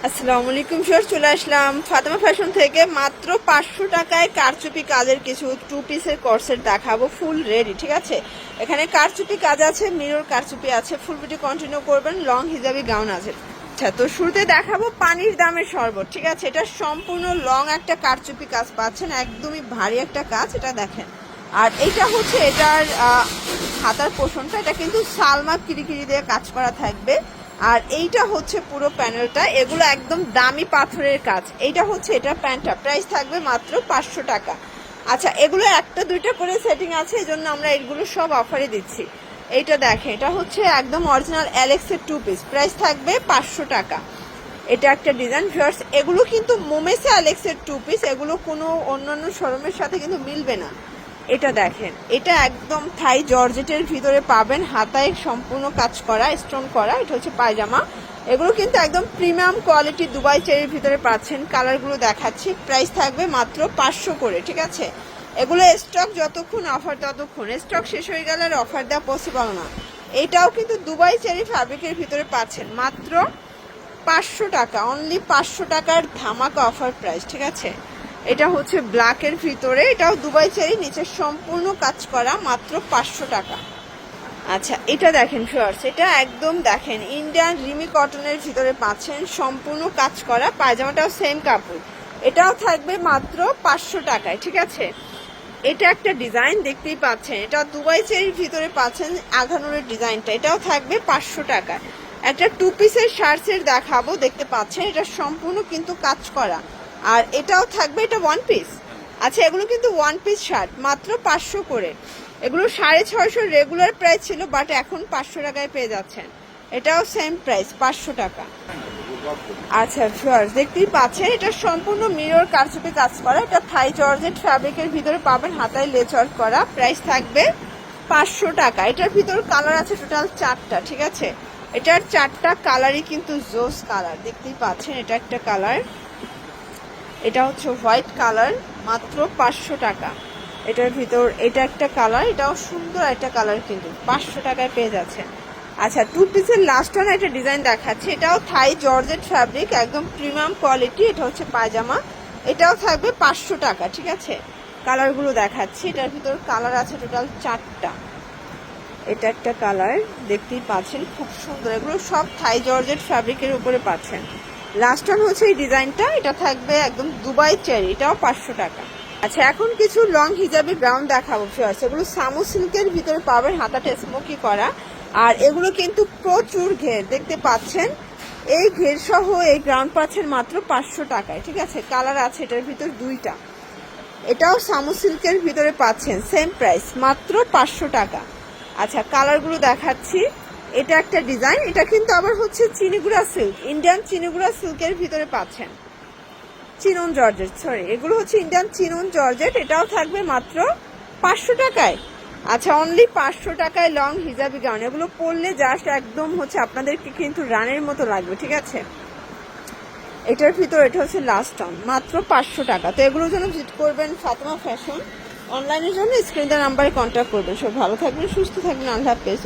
আসসালামু আলাইকুম স্যার, চলে আসলাম ফাতেমা ফ্যাশন থেকে। মাত্র 500 টাকায় কারচুপি কাজের কিছু 2 পিসের কর্সেট দেখাবো, ফুল রেডি। ঠিক আছে, এখানে কারচুপি কাজ আছে, মিরর কারচুপি আছে। ফুল ভিডিও কন্টিনিউ করবেন, লং হিজাবি গাউন আছে। আচ্ছা, তো শুরুতে দেখাবো পানির দামের শরবত। ঠিক আছে, এটা সম্পূর্ণ লং একটা কারচুপি কাজ পাচ্ছেন, একদমই ভারী একটা কাজ। এটা দেখেন, আর এইটা হচ্ছে এটার হাতার পোষণটা, এটা কিন্তু সালমা কিরিকিরি দিয়ে কাজ করা থাকবে। আর এইটা হচ্ছে পুরো প্যানেলটা, এগুলো একদম দামি পাথরের কাজ। এইটা হচ্ছে এটা প্যান্টটা, প্রাইস থাকবে মাত্র 500 টাকা। আচ্ছা, এগুলো একটা দুইটা করে সেটিং আছে, এই জন্য আমরা এগুলো সব অফারে দিচ্ছি। এইটা দেখেন, এটা হচ্ছে একদম অরিজিনাল অ্যালেক্সের 2 পিস, প্রাইস থাকবে 500 টাকা। এটা একটা ডিজাইন ভিউয়ার্স, এগুলো কিন্তু মোমেসা অ্যালেক্সের 2 পিস, এগুলো কোনো অন্যান্য শোরুমের সাথে কিন্তু মিলবে না। এটা দেখেন, এটা একদম থাই জর্জেটের ভিতরে পাবেন, হাতায় সম্পূর্ণ কাজ করা, স্টোন করা। এটা হচ্ছে পায়জামা। এগুলো কিন্তু একদম প্রিমিয়াম কোয়ালিটি দুবাই চেরির ভিতরে পাচ্ছেন। কালারগুলো দেখাচ্ছি, প্রাইস থাকবে মাত্র 500 করে। ঠিক আছে, এগুলো স্টক যতক্ষণ অফার ততক্ষণ, স্টক শেষ হয়ে গেলে আর অফার দেওয়া পসিবল না। এটাও কিন্তু দুবাই চেরি ফ্যাব্রিকের ভিতরে পাচ্ছেন মাত্র 500 টাকা, অনলি 500 টাকার ধামাকা অফার প্রাইস। ঠিক আছে, এটা হচ্ছে ব্ল্যাকের ভিতরে, এটাও দুবাই চেরি, নিচে সম্পূর্ণ কাজ করা, মাত্র 500 টাকা। আচ্ছা, এটা দেখেন ভিউয়ার্স, এটা একদম দেখেন ইন্ডিয়ান রিমি কটনের ভিতরে পাচ্ছেন, সম্পূর্ণ কাজ করা। পায়জামাটাও সেম কাপড়, এটাও থাকবে মাত্র 500 টাকায়। ঠিক আছে, এটা একটা ডিজাইন দেখতেই পাচ্ছেন, এটা দুবাই চেরির ভিতরে পাচ্ছেন আঘানুরের ডিজাইনটা, এটাও থাকবে 500 টাকায়। একটা 2 পিসের শার্টসের দেখাবো, দেখতে পাচ্ছেন এটা সম্পূর্ণ কিন্তু কাজ করা। আর এটাও থাকবে, এটা 1 পিস। আচ্ছা, এগুলো কিন্তু 1 পিস শার্ট, মাত্র 500 করে। এগুলো 650 রেগুলার প্রাইস ছিল, বাট এখন 500 টাকায় পেয়ে যাচ্ছেন। এটাও সেম প্রাইস, 500 টাকা। আচ্ছা ভিউয়ার্স, দেখতেই পাচ্ছেন এটা সম্পূর্ণ মিরর কারচুপি কাজ করা, এটা থাই জর্জেট ফ্যাব্রিকের ভিতরে পাবেন, হাতায় লেস ওয়ার্ক করা। প্রাইস থাকবে 500 টাকা। এটার ভিতর কালার আছে টোটাল 4টা। ঠিক আছে, এটার 4টা কালারই কিন্তু জোস কালার, দেখতেই পাচ্ছেন। এটা একটা কালার, এটা হচ্ছে হোয়াইট কালার, মাত্র 500 টাকা। এটার ভিতর এটা একটা কালার, এটাও সুন্দর একটা কালার, কিন্তু 500 টাকায় পেয়ে যাচ্ছেন। আচ্ছা, 2 পিসের লাস্ট ওয়ান একটা ডিজাইন দেখাচ্ছি, এটাও থাই জর্জেট ফ্যাব্রিক, একদম প্রিমিয়াম কোয়ালিটি। এটা হচ্ছে পায়জামা, এটাও থাকবে 500 টাকা। ঠিক আছে, কালারগুলো দেখাচ্ছি, এটার ভিতর কালার আছে টোটাল 4টা। এটা একটা কালার, দেখতেই পাচ্ছেন, খুব সুন্দর। এগুলো সব থাই জর্জেট ফ্যাব্রিকের উপরে পাচ্ছেন। লাস্ট ওয়ান হচ্ছে এই ডিজাইনটা, এটা থাকবে একদম দুবাই চেরি, এটাও 500 টাকা। আচ্ছা, এখন কিছু লং হিজাবি গ্রাউন্ড দেখাবো ফিয়ার্স। এগুলো সামু সিল্কের ভিতরে পাবেন, হাতাটা স্মোকি করা। আর এগুলো কিন্তু প্রচুর ঘের, দেখতে পাচ্ছেন। এই ঘের সহ এই গ্রাউন্ড পাচ্ছেন মাত্র 500 টাকায়। ঠিক আছে, কালার আছে এটার ভিতর 2টা। এটাও সামু সিল্কের ভিতরে পাচ্ছেন, সেম প্রাইস, মাত্র 500 টাকা। আচ্ছা, কালারগুলো দেখাচ্ছি। এটা একটা ডিজাইন, এটা কিন্তু আবার হচ্ছে চিনিগুড়া সিল্ক, ইন্ডিয়ান চিনিগুড়া সিল্কের ভিতরে পাচ্ছেন, চিনন জর্জেট, সরি, এগুলো হচ্ছে ইন্ডিয়ান চিনন জর্জেট। এটাও থাকবে মাত্র 500 টাকায়। আচ্ছা, অনলি 500 টাকায় লং হিজাবি গাউন। এগুলো পরলে জাস্ট একদম হচ্ছে আপনাদেরকে কিন্তু রানের মতো লাগবে। ঠিক আছে, এটার ভিতর এটা হচ্ছে লাস্ট টাউন, মাত্র 500 টাকা। তো এগুলোর জন্য ভিজিট করবেন ফাতেমা ফ্যাশন। অনলাইনের জন্য স্ক্রিন নাম্বারে কন্ট্যাক্ট করবেন। সব ভালো থাকবেন, সুস্থ থাকবেন, আল্লাহ হাফেজ।